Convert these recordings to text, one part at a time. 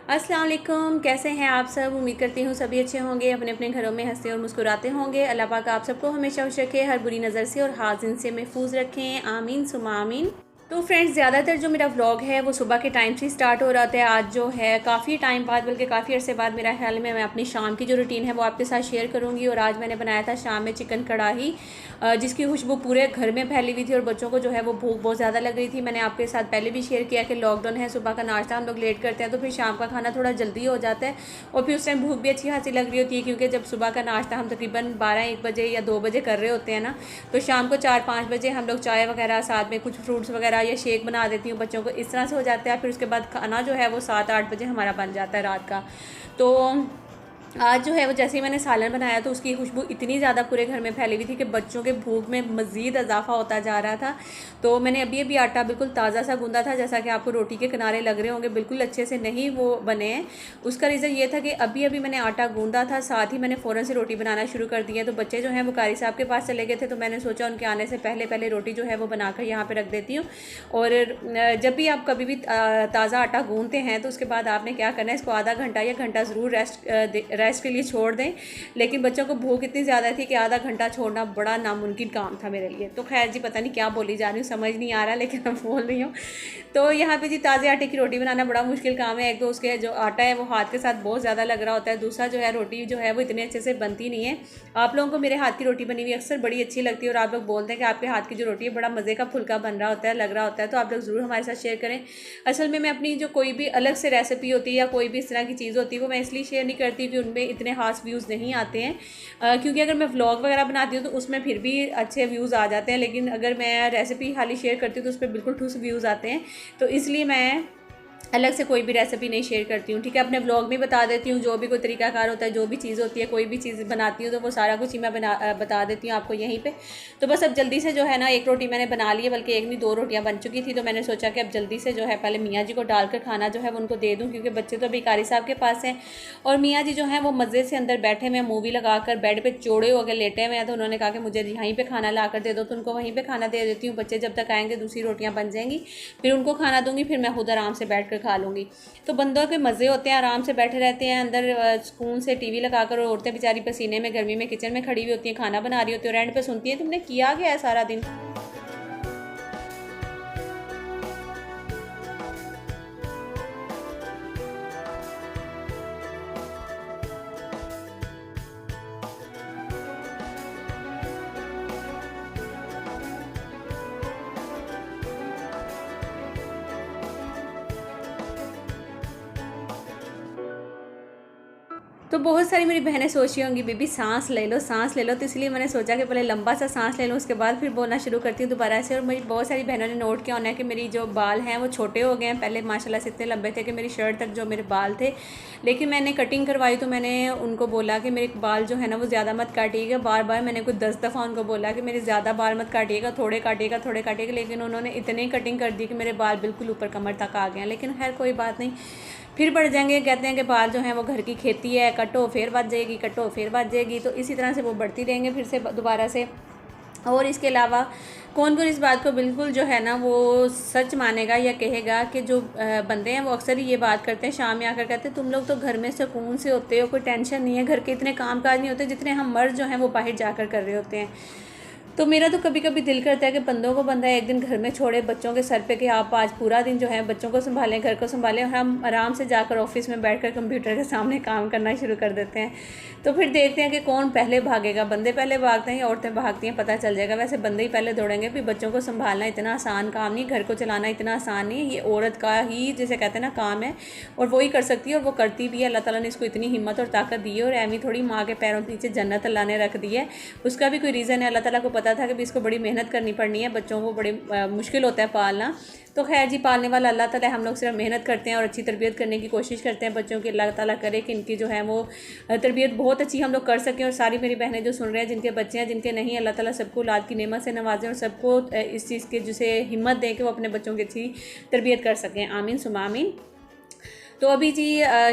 अस्सलाम वालेकुम, कैसे हैं आप सब। उम्मीद करती हूँ सभी अच्छे होंगे, अपने अपने घरों में हंसते और मुस्कुराते होंगे। अल्लाह पाक आप सबको हमेशा खुश रखे, हर बुरी नज़र से और हाज़िन से महफूज रखें, आमीन सुमा आमीन। तो फ्रेंड्स, ज़्यादातर जो मेरा व्लॉग है वो सुबह के टाइम से स्टार्ट हो रहा था। आज जो है काफ़ी टाइम बाद, बल्कि काफ़ी अरसे बाद मेरा ख्याल में मैं अपनी शाम की जो रूटीन है वो आपके साथ शेयर करूँगी। और आज मैंने बनाया था शाम में चिकन कढ़ाई, जिसकी खुशबू पूरे घर में फैली हुई थी और बच्चों को जो है वो भूख बहुत ज़्यादा लग रही थी। मैंने आपके साथ पहले भी शेयर किया कि लॉकडाउन है, सुबह का नाश्ता हम लोग लेट करते हैं तो फिर शाम का खाना थोड़ा जल्दी हो जाता है और फिर उस टाइम भूख भी अच्छी खासी लग रही होती है, क्योंकि जब सुबह का नाश्ता हम तकरीबन 12-1 बजे या 2 बजे कर रहे होते हैं ना, तो शाम को 4-5 बजे हम लोग चाय वगैरह साथ में कुछ फ्रूट्स वगैरह या शेक बना देती हूँ बच्चों को। इस तरह से हो जाता है। फिर उसके बाद खाना जो है वो 7-8 बजे हमारा बन जाता है रात का। तो आज जो है वो जैसे ही मैंने सालन बनाया तो उसकी खुशबू इतनी ज़्यादा पूरे घर में फैली हुई थी कि बच्चों के भूख में मज़ीद इजाफा होता जा रहा था। तो मैंने अभी अभी आटा बिल्कुल ताज़ा सा गूंदा था, जैसा कि आपको रोटी के किनारे लग रहे होंगे, बिल्कुल अच्छे से नहीं वो बने हैं। उसका रीज़न ये था कि अभी अभी मैंने आटा गूंदा था, साथ ही मैंने फ़ौरन से रोटी बनाना शुरू कर दिया। तो बच्चे जो हैं वो कारी साहब के पास चले गए थे, तो मैंने सोचा उनके आने से पहले पहले रोटी जो है वो बनाकर यहाँ पर रख देती हूँ। और जब भी आप कभी भी ताज़ा आटा गूंदते हैं तो उसके बाद आपने क्या करना है, इसको आधा घंटा या घंटा ज़रूर रेस्ट के लिए छोड़ दें। लेकिन बच्चों को भूख इतनी ज़्यादा थी कि आधा घंटा छोड़ना बड़ा नामुमकिन काम था मेरे लिए। तो खैर जी, पता नहीं क्या बोली जा रही हूँ, समझ नहीं आ रहा, लेकिन मैं बोल रही हूँ। तो यहाँ पे जी ताज़े आटे की रोटी बनाना बड़ा मुश्किल काम है। एक तो उसके जो आटा है वो हाथ के साथ बहुत ज़्यादा लग रहा होता है, दूसरा जो है रोटी जो है वो इतने अच्छे से बनती नहीं है। आप लोगों को मेरे हाथ की रोटी बनी हुई अक्सर बड़ी अच्छी लगती है और आप लोग बोलते हैं कि आपके हाथ की जो रोटी है बड़ा मज़े का फुल्का बन रहा होता है, लग रहा होता है। तो आप लोग ज़रूर हमारे साथ शेयर करें। असल में मैं अपनी जो कोई भी अलग से रेसिपी होती है या कोई भी इस तरह की चीज़ होती है वो मैं इसलिए शेयर नहीं करती कि उनमें इतने खास व्यूज़ नहीं आते हैं, क्योंकि अगर मैं व्लॉग वगैरह बनाती हूँ तो उसमें फिर भी अच्छे व्यूज़ आ जाते हैं, लेकिन अगर मैं रेसिपी खाली शेयर करती हूँ तो उस पर बिल्कुल ठूस व्यूज़ आते हैं। तो इसलिए मैं अलग से कोई भी रेसिपी नहीं शेयर करती हूँ, ठीक है। अपने ब्लॉग में बता देती हूँ जो भी कोई तरीकाकार होता है, जो भी चीज़ होती है, कोई भी चीज़ बनाती हूँ तो वो सारा कुछ ही मैं बता देती हूँ आपको यहीं पे। तो बस अब जल्दी से जो है ना, एक रोटी मैंने बना ली है, बल्कि एक नहीं 2 रोटियाँ बन चुकी थी। तो मैंने सोचा कि अब जल्दी से जो है पहले मियाँ जी को डालकर खाना जो है वो उनको दे दूँ, क्योंकि बच्चे तो अभी कारी साहब के पास हैं और मियाँ जी जो हैं वो मज़े से अंदर बैठे हुए, मूवी लगा कर बेड पर चौड़े होकर लेटे हुए हैं। तो उन्होंने कहा कि मुझे यहीं पर खाना ला कर दे दो, तो उनको वहीं पर खाना दे देती हूँ। बच्चे जब तक आएँगे दूसरी रोटियाँ बन जाएंगी, फिर उनको खाना दूँगी, फिर मैं खुद आराम से बैठ कर खा लूँगी। तो बंदों के मज़े होते हैं, आराम से बैठे रहते हैं अंदर सुकून से टीवी लगाकर, और औरतें बेचारी पसीने में गर्मी में किचन में खड़ी हुई होती हैं, खाना बना रही होती है और एंड पे सुनती हैं तुमने किया क्या है सारा दिन। तो बहुत सारी मेरी बहनें सोच रही होंगी बीबी सांस ले लो, सांस ले लो। तो इसलिए मैंने सोचा कि पहले लंबा सा सांस ले लूँ, उसके बाद फिर बोलना शुरू करती हूँ दोबारा से। और मेरी बहुत सारी बहनों ने नोट किया होना है कि मेरी जो बाल हैं वो छोटे हो गए हैं। पहले माशाल्लाह से इतने लंबे थे कि मेरी शर्ट तक जो मेरे बाल थे, लेकिन मैंने कटिंग करवाई तो मैंने उनको बोला कि मेरे बाल जो है ना वो ज़्यादा मत काटिएगा। बार बार मैंने कुछ 10 दफ़ा उनको बोला कि मेरे ज़्यादा बाल मत काटिएगा, थोड़े काटिएगा, थोड़े काटिएगा, लेकिन उन्होंने इतने कटिंग कर दी कि मेरे बाल बिल्कुल ऊपर कमर तक आ गए हैं। लेकिन खैर कोई बात नहीं, फिर बढ़ जाएंगे। कहते हैं कि बाल जो हैं वो घर की खेती है, कटो फिर बच जाएगी, कटो फिर बच जाएगी। तो इसी तरह से वो बढ़ती रहेंगे फिर से दोबारा से। और इसके अलावा कौन कौन इस बात को बिल्कुल जो है ना वो सच मानेगा या कहेगा कि जो बंदे हैं वो अक्सर ही ये बात करते हैं, शाम में आकर कहते हैं तुम लोग तो घर में सुकून से होते हो, कोई टेंशन नहीं है, घर के इतने काम काज नहीं होते जितने हम मर्द जो हैं वो बाहर जाकर कर रहे होते हैं। तो मेरा तो कभी कभी दिल करता है कि बंदों को बंदा एक दिन घर में छोड़े बच्चों के सर पे, कि आप आज पूरा दिन जो है बच्चों को संभालें, घर को संभालें, और हम आराम से जाकर ऑफिस में बैठकर कंप्यूटर के सामने काम करना शुरू कर देते हैं। तो फिर देखते हैं कि कौन पहले भागेगा, बंदे पहले भागते हैं या औरतें भागती हैं, पता चल जाएगा। वैसे बंदे ही पहले दौड़ेंगे, फिर बच्चों को संभालना इतना आसान काम नहीं, घर को चलाना इतना आसान नहीं, ये औरत का ही जैसे कहते हैं ना काम है, और वो ही कर सकती है और वो करती भी है। अल्लाह ताला ने इसको इतनी हिम्मत और ताकत दी है, और एमी थोड़ी माँ के पैरों के नीचे जन्नत अल्लाह ने रख दी है। उसका भी कोई रीज़न है, अल्लाह ताला को पता था कि इसको बड़ी मेहनत करनी पड़नी है, बच्चों को बड़े मुश्किल होता है पालना। तो खैर जी, पालने वाला अल्लाह ताला, हम लोग सिर्फ मेहनत करते हैं और अच्छी तरबियत करने की कोशिश करते हैं बच्चों की। अल्लाह ताला करे कि इनकी जो है वो तरबियत बहुत अच्छी हम लोग कर सकें। और सारी मेरी बहनें जो सुन रहे हैं, जिनके बच्चे हैं जिनके नहीं, अल्लाह ताला सबको औलाद की नेमत से नवाजें और सबको इस चीज़ के जिसे हिम्मत दें कि वो अपने बच्चों की अच्छी तरबियत कर सकें, आमीन सुमा आमीन। तो अभी जी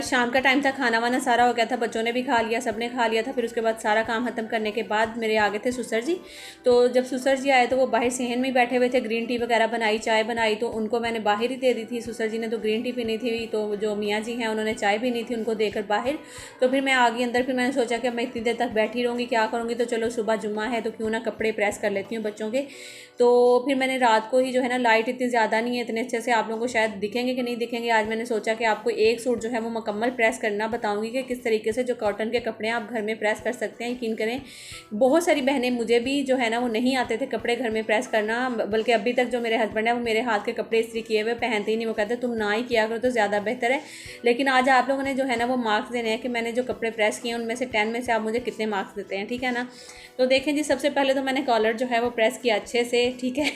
शाम का टाइम था, खाना वाना सारा हो गया था, बच्चों ने भी खा लिया, सबने खा लिया था। फिर उसके बाद सारा काम ख़त्म करने के बाद मेरे आगे थे सुसर जी। तो जब सुसर जी आए तो वो बाहर सहन में ही बैठे हुए थे, ग्रीन टी वगैरह बनाई, चाय बनाई, तो उनको मैंने बाहर ही दे दी थी। सुसर जी ने तो ग्रीन टी पीनी थी, तो जो मियाँ जी हैं उन्होंने चाय पीनी थी, उनको देकर बाहर। तो फिर मैं आ गई अंदर। फिर मैंने सोचा कि मैं इतनी देर तक बैठी रहूँगी, क्या करूँगी, तो चलो सुबह जुम्मा है तो क्यों ना कपड़े प्रेस कर लेती हूँ बच्चों के। तो फिर मैंने रात को ही जो है ना, लाइट इतनी ज़्यादा नहीं है, इतने अच्छे से आप लोगों को शायद दिखेंगे कि नहीं दिखेंगे, आज मैंने सोचा कि आपको एक सूट जो है वो मुकम्मल प्रेस करना बताऊंगी कि किस तरीके से जो कॉटन के कपड़े हैं आप घर में प्रेस कर सकते हैं। यकीन करें बहुत सारी बहनें, मुझे भी जो है ना वो नहीं आते थे कपड़े घर में प्रेस करना, बल्कि अभी तक जो मेरे हस्बैंड है वो मेरे हाथ के कपड़े इस्त्री किए हुए पहनते ही नहीं। वो कहते तुम ना ही किया करो तो ज़्यादा बेहतर है। लेकिन आज आप लोगों ने जो है ना वो मार्क्स देने हैं कि मैंने जो कपड़े प्रेस किए उनमें से 10 में से आप मुझे कितने मार्क्स देते हैं, ठीक है ना। तो देखें जी, सबसे पहले तो मैंने कॉलर जो है वो प्रेस किया अच्छे से, ठीक है।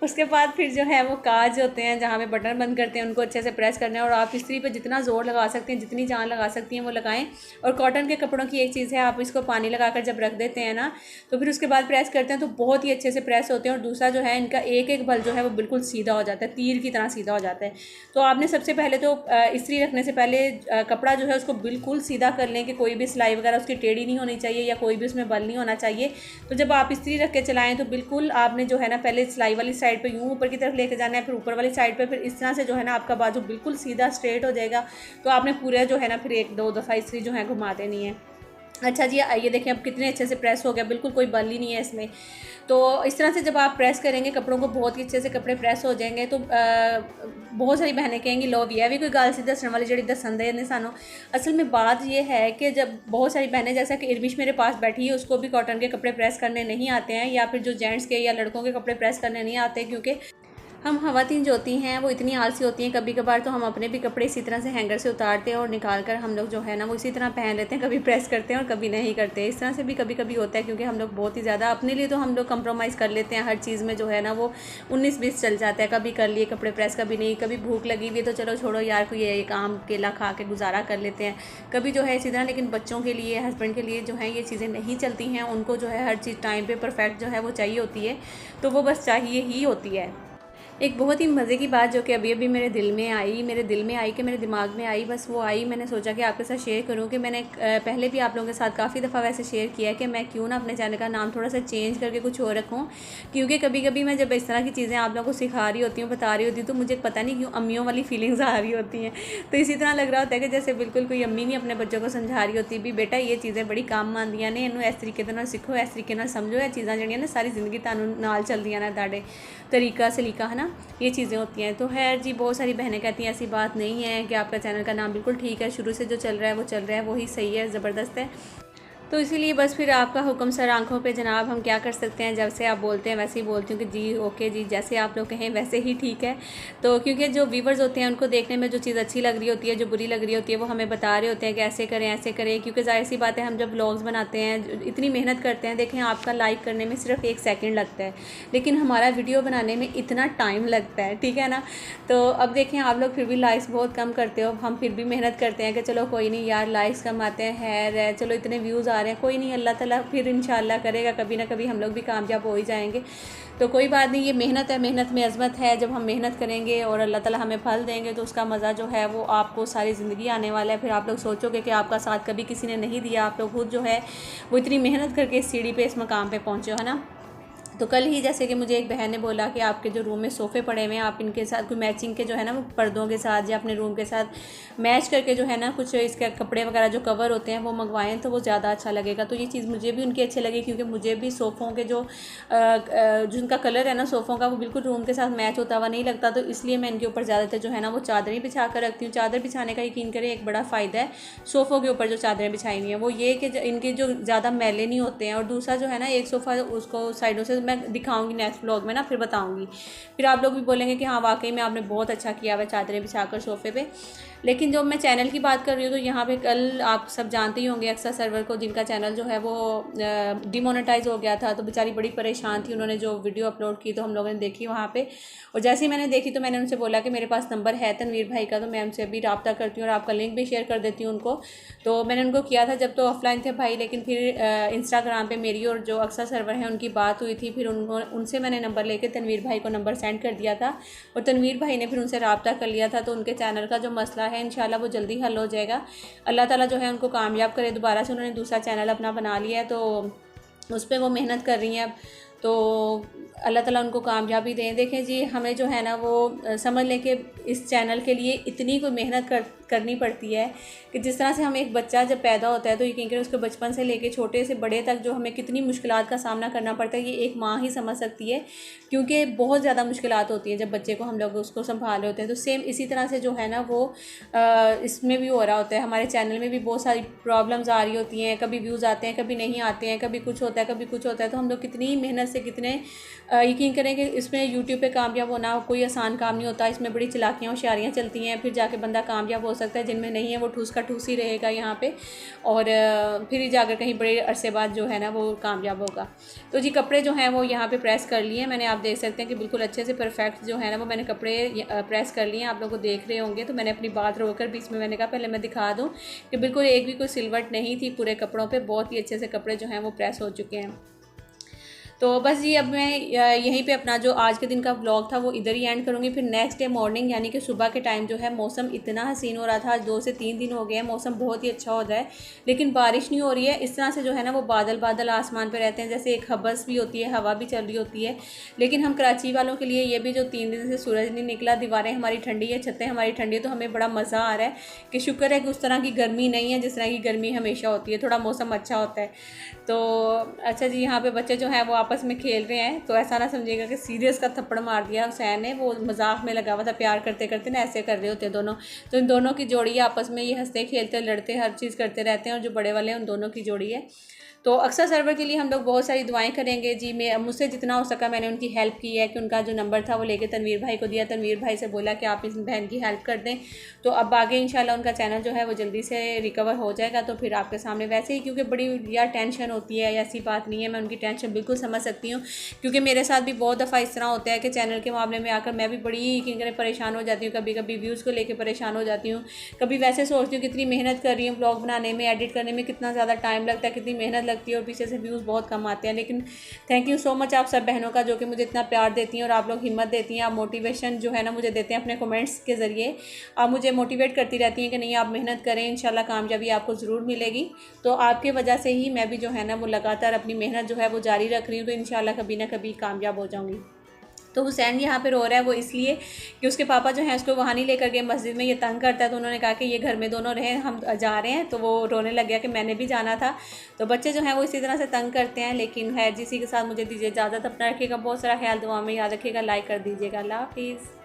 उसके बाद फिर जो है वो काज होते हैं जहाँ पे बटन बंद करते हैं, उनको अच्छे से प्रेस करना है। और आप इस्त्री पे जितना ज़ोर लगा सकते हैं, जितनी जान लगा सकती हैं वो लगाएं। और कॉटन के कपड़ों की एक चीज़ है, आप इसको पानी लगाकर जब रख देते हैं ना, तो फिर उसके बाद प्रेस करते हैं तो बहुत ही अच्छे से प्रेस होते हैं। और दूसरा जो है, इनका एक एक बल जो है वो बिल्कुल सीधा हो जाता है, तीर की तरह सीधा हो जाता है। तो आपने सबसे पहले तो इस्त्री रखने से पहले कपड़ा जो है उसको बिल्कुल सीधा कर लें कि कोई भी सिलाई वगैरह उसकी टेढ़ी नहीं होनी चाहिए या कोई भी उसमें बल नहीं होना चाहिए। तो जब आप इस्त्री रख के चलाएँ तो बिल्कुल आपने जो है ना पहले सिलाई वाली साइड पे यूँ ऊपर की तरफ लेके जाना है, फिर ऊपर वाली साइड पे, फिर इस तरह से जो है ना आपका बाजू बिल्कुल सीधा स्ट्रेट हो जाएगा। तो आपने पूरा जो है ना फिर एक दो दफ़ा इस्त्री जो है घुमा देनी है। अच्छा जी, ये देखें अब कितने अच्छे से प्रेस हो गया, बिल्कुल कोई बल ही नहीं है इसमें। तो इस तरह से जब आप प्रेस करेंगे कपड़ों को, बहुत ही अच्छे से कपड़े प्रेस हो जाएंगे। तो बहुत सारी बहनें कहेंगी लो भी है भी कोई गल सी दसन वाली जी दसन दे सानू। असल में बात ये है कि जब बहुत सारी बहनें, जैसा कि इरविश मेरे पास बैठी है, उसको भी कॉटन के कपड़े प्रेस करने नहीं आते हैं, या फिर जो जेंट्स के या लड़कों के कपड़े प्रेस करने नहीं आते, क्योंकि हम ख़वातीन जो होती हैं वो इतनी आलसी होती हैं। कभी कभार तो हम अपने भी कपड़े इसी तरह से हैंगर से उतारते हैं और निकाल कर हम लोग जो है ना वो इसी तरह पहन लेते हैं, कभी प्रेस करते हैं और कभी नहीं करते। इस तरह से भी कभी कभी होता है, क्योंकि हम लोग बहुत ही ज़्यादा अपने लिए तो हम लोग कंप्रोमाइज़ कर लेते हैं हर चीज़ में, जो है ना वो 19-20 चल जाता है। कभी कर लिए कपड़े प्रेस, कभी नहीं, कभी भूख लगी हुई है तो चलो छोड़ो यार, कोई एक आम केला खा के गुजारा कर लेते हैं, कभी जो है इसी तरह। लेकिन बच्चों के लिए, हस्बैंड के लिए जो है ये चीज़ें नहीं चलती हैं, उनको जो है हर चीज़ टाइम पर परफेक्ट जो है वो चाहिए होती है, तो वो बस चाहिए ही होती है। एक बहुत ही मज़े की बात जो कि अभी अभी मेरे दिल में आई कि मेरे दिमाग में आई, बस वो आई, मैंने सोचा कि आपके साथ शेयर करूं कि मैंने पहले भी आप लोगों के साथ काफ़ी दफ़ा वैसे शेयर किया है कि मैं क्यों ना अपने चैनल का नाम थोड़ा सा चेंज करके कुछ और रखूं। क्योंकि कभी कभी मैं जब इस तरह की चीज़ें आप लोगों को सिखा रही होती हूँ, बता रही होती हूँ, तो मुझे पता नहीं क्यों अम्मियों वाली फीलिंग्स आ रही होती हैं। तो इसी तरह लग रहा होता है कि जैसे बिल्कुल कोई अम्मी नहीं अपने बच्चों को समझा रही होती भी, बेटा ये चीज़ें बड़ी काम आंदियां ने, इन्हों इस तरीके से सीखो, इस तरीके से समझो, ये चीज़ां जड़ियाँ ने सारी जिंदगी तुहानूं नाल चलदियां ने, तुहाडे तरीका सलीका है ना, ये चीज़ें होती हैं। तो खैर जी, बहुत सारी बहनें कहती हैं ऐसी बात नहीं है कि आपका चैनल का नाम बिल्कुल ठीक है, शुरू से जो चल रहा है वो चल रहा है, वही सही है, ज़बरदस्त है। तो इसीलिए बस फिर आपका हुक्म सर आंखों पे जनाब, हम क्या कर सकते हैं, जैसे आप बोलते हैं वैसे ही बोलती हूँ कि जी ओके जी, जैसे आप लोग कहें वैसे ही ठीक है। तो क्योंकि जो व्यूवर्स होते हैं उनको देखने में जो चीज़ अच्छी लग रही होती है, जो बुरी लग रही होती है, वो हमें बता रहे होते हैं कि ऐसे करें ऐसे करें। क्योंकि जाहिर सी बात है, हम जब व्लॉग्स बनाते हैं इतनी मेहनत करते हैं, देखें आपका लाइक करने में सिर्फ 1 सेकंड लगता है, लेकिन हमारा वीडियो बनाने में इतना टाइम लगता है, ठीक है ना। तो अब देखें आप लोग फिर भी लाइक्स बहुत कम करते हो, हम फिर भी मेहनत करते हैं कि चलो कोई नहीं यार, लाइक्स कम आते हैं, खैर चलो इतने व्यूज़ आ रहे हैं, कोई नहीं, अल्लाह ताला फिर इंशाल्लाह करेगा, कभी ना कभी हम लोग भी कामयाब हो ही जाएंगे। तो कोई बात नहीं, ये मेहनत है, मेहनत में अज़मत है। जब हम मेहनत करेंगे और अल्लाह ताला हमें फल देंगे तो उसका मज़ा जो है वो आपको सारी ज़िंदगी आने वाला है। फिर आप लोग सोचोगे कि आपका साथ कभी किसी ने नहीं दिया, आप लोग खुद जो है वो इतनी मेहनत करके इस सीढ़ी पे, इस मकाम पे पहुँचे हो, है ना। तो कल ही जैसे कि मुझे एक बहन ने बोला कि आपके जो रूम में सोफ़े पड़े हुए हैं, आप इनके साथ कोई मैचिंग के जो है ना वो पर्दों के साथ या अपने रूम के साथ मैच करके जो है ना कुछ इसके कपड़े वगैरह जो कवर होते हैं वो मंगवाएं तो वो ज़्यादा अच्छा लगेगा। तो ये चीज़ मुझे भी उनकी अच्छी लगी, क्योंकि मुझे भी सोफ़ों के जो जिनका कलर है ना सोफ़ों का, वो बिल्कुल रूम के साथ मैच होता हुआ नहीं लगता। तो इसलिए मैं इनके ऊपर ज़्यादातर जो है ना वो चादरें बिछा कर रखती हूँ। चादर बिछाने का यकीन करें एक बड़ा फ़ायदा है सोफ़ों के ऊपर जो चादरें बिछाई हुई हैं, वो ये कि इनके जो ज़्यादा मैले नहीं होते हैं। और दूसरा जो है ना, एक सोफ़ा उसको साइडों से मैं दिखाऊंगी नेक्स्ट व्लॉग में ना, फिर बताऊंगी, फिर आप लोग भी बोलेंगे कि हाँ वाकई में आपने बहुत अच्छा किया हुआ चादरें बिछाकर सोफ़े पे। लेकिन जो मैं चैनल की बात कर रही हूँ, तो यहाँ पे कल आप सब जानते ही होंगे अक्सर सर्वर को, जिनका चैनल जो है वो डिमोनेटाइज हो गया था, तो बेचारी बड़ी परेशान थी। उन्होंने जो वीडियो अपलोड की तो हम लोगों ने देखी वहाँ पे, और जैसे ही मैंने देखी तो मैंने उनसे बोला कि मेरे पास नंबर है तनवीर भाई का, तो मैं उनसे अभी रब्ता करती हूँ और आपका लिंक भी शेयर कर देती हूँ उनको। तो मैंने उनको किया था जब तो ऑफलाइन थे भाई, लेकिन फिर इंस्टाग्राम पर मेरी और जो अक्सर सर्वर हैं उनकी बात हुई थी, फिर उनसे मैंने नंबर लेके तनवीर भाई को नंबर सेंड कर दिया था और तनवीर भाई ने फिर उनसे रब्ता कर लिया था। तो उनके चैनल का जो मसला है इंशाल्लाह वो जल्दी हल हो जाएगा। अल्लाह ताला जो है उनको कामयाब करे। दोबारा से उन्होंने दूसरा चैनल अपना बना लिया है, तो उस पर वो मेहनत कर रही हैं अब। तो अल्लाह ताला उनको कामयाबी दें। देखें जी, हमें जो है ना वो समझ लें कि इस चैनल के लिए इतनी कोई मेहनत करनी पड़ती है कि जिस तरह से हम एक बच्चा जब पैदा होता है तो यकीन करें उसके बचपन से लेके छोटे से बड़े तक जो हमें कितनी मुश्किलात का सामना करना पड़ता है, ये एक माँ ही समझ सकती है, क्योंकि बहुत ज़्यादा मुश्किलात होती है जब बच्चे को हम लोग उसको संभाले होते हैं। तो सेम इसी तरह से जो है ना वो इसमें भी हो रहा होता है। हमारे चैनल में भी बहुत सारी प्रॉब्लम्स आ रही होती हैं, कभी व्यूज़ आते हैं, कभी नहीं आते हैं, कभी कुछ होता है, कभी कुछ होता है। तो हम लोग कितनी मेहनत से, कितने यकीन करें कि इसमें यूट्यूब पे कामयाब होना कोई आसान काम नहीं होता। इसमें बड़ी चालाकियाँ होशियारियाँ चलती हैं, फिर जाके बंदा कामयाब हो सकता है। जिनमें नहीं है वो ठूस का ठूस ही रहेगा यहाँ पे, और फिर ही जाकर कहीं बड़े अरसे बाद जो है ना वो कामयाब होगा। तो जी कपड़े जो हैं वो यहाँ पे प्रेस कर लिए मैंने, आप देख सकते हैं कि बिल्कुल अच्छे से परफेक्ट जो है ना वो मैंने कपड़े प्रेस कर लिए। आप लोग को देख रहे होंगे तो मैंने अपनी बात रोककर बीच में मैंने कहा पहले मैं दिखा दूँ कि बिल्कुल एक भी कोई सिलवट नहीं थी पूरे कपड़ों पर। बहुत ही अच्छे से कपड़े जो हैं वो प्रेस हो चुके हैं। तो बस जी अब मैं यहीं पे अपना जो आज के दिन का व्लॉग था वो इधर ही एंड करूँगी। फिर नेक्स्ट डे मॉर्निंग यानी कि सुबह के टाइम जो है मौसम इतना हसीन हो रहा था। आज 2 से 3 दिन हो गए हैं, मौसम बहुत ही अच्छा हो रहा है, लेकिन बारिश नहीं हो रही है। इस तरह से जो है ना वो बादल बादल आसमान पे रहते हैं, जैसे एक हबस भी होती है, हवा भी चल रही होती है। लेकिन हम कराची वालों के लिए ये भी जो 3 दिन से सूरज नहीं निकला, दीवारें हमारी ठंडी है, छतें हमारी ठंडी है, तो हमें बड़ा मज़ा आ रहा है कि शुक्र है कि उस तरह की गर्मी नहीं है जिस तरह की गर्मी हमेशा होती है। थोड़ा मौसम अच्छा होता है। तो अच्छा जी, यहाँ पे बच्चे जो हैं वो आपस में खेल रहे हैं, तो ऐसा ना समझिएगा कि सीरियस का थप्पड़ मार दिया हुसैन ने, वो मजाक में लगा हुआ था, प्यार करते करते ना ऐसे कर रहे होते हैं दोनों। तो इन दोनों की जोड़ी है, आपस में ये हंसते खेलते लड़ते हर चीज़ करते रहते हैं, और जो बड़े वाले हैं उन दोनों की जोड़ी है। तो अक्सर सर्वर के लिए हम लोग बहुत सारी दुआएं करेंगे जी। मैं मुझसे जितना हो सका मैंने उनकी हेल्प की है कि उनका जो नंबर था वो लेके तनवीर भाई को दिया, तनवीर भाई से बोला कि आप इस बहन की हेल्प कर दें। तो अब आगे इंशाल्लाह उनका चैनल जो है वो जल्दी से रिकवर हो जाएगा, तो फिर आपके सामने वैसे ही, क्योंकि बड़ी यार टेंशन होती है, ऐसी बात नहीं है, मैं उनकी टेंशन बिल्कुल समझ सकती हूँ, क्योंकि मेरे साथ भी बहुत दफ़ा इस तरह होता है कि चैनल के मामले में आकर मैं भी बड़ी परेशान हो जाती हूँ। कभी कभी व्यूज़ को लेकर परेशान हो जाती हूँ, कभी वैसे सोचती हूँ कितनी मेहनत कर रही हूँ ब्लॉग बनाने में, एडिट करने में कितना ज़्यादा टाइम लगता है, कितनी मेहनत लगती है, और पीछे से बहुत कम आते हैं। लेकिन थैंक यू सो मच आप सब बहनों का जो कि मुझे इतना प्यार देती हैं और आप लोग हिम्मत देती हैं, आप मोटिवेशन जो है ना मुझे देते हैं अपने कमेंट्स के ज़रिए। आप मुझे मोटिवेट करती रहती हैं कि नहीं आप मेहनत करें, इंशाल्लाह कामयाबी आपको ज़रूर मिलेगी। तो आपके वजह से ही मैं भी जो है ना वो लगातार अपनी मेहनत जो है वो जारी रख रही हूँ, तो इंशाल्लाह कभी ना कभी कामयाब हो जाऊँगी। तो हुसैन यहाँ पे रो रहा है वो इसलिए कि उसके पापा जो हैं उसको वहाँ नहीं लेकर गए मस्जिद में, ये तंग करता है। तो उन्होंने कहा कि ये घर में दोनों रहें, हम जा रहे हैं। तो वो रोने लग गया कि मैंने भी जाना था। तो बच्चे जो हैं वो इसी तरह से तंग करते हैं। लेकिन खैर, जिसी के साथ मुझे दीजिए इजाज़त, अपना रखिएगा बहुत सारा ख्याल, दुआ में याद रखिएगा, लाइक कर दीजिएगा। अल्लाह हाफिज़।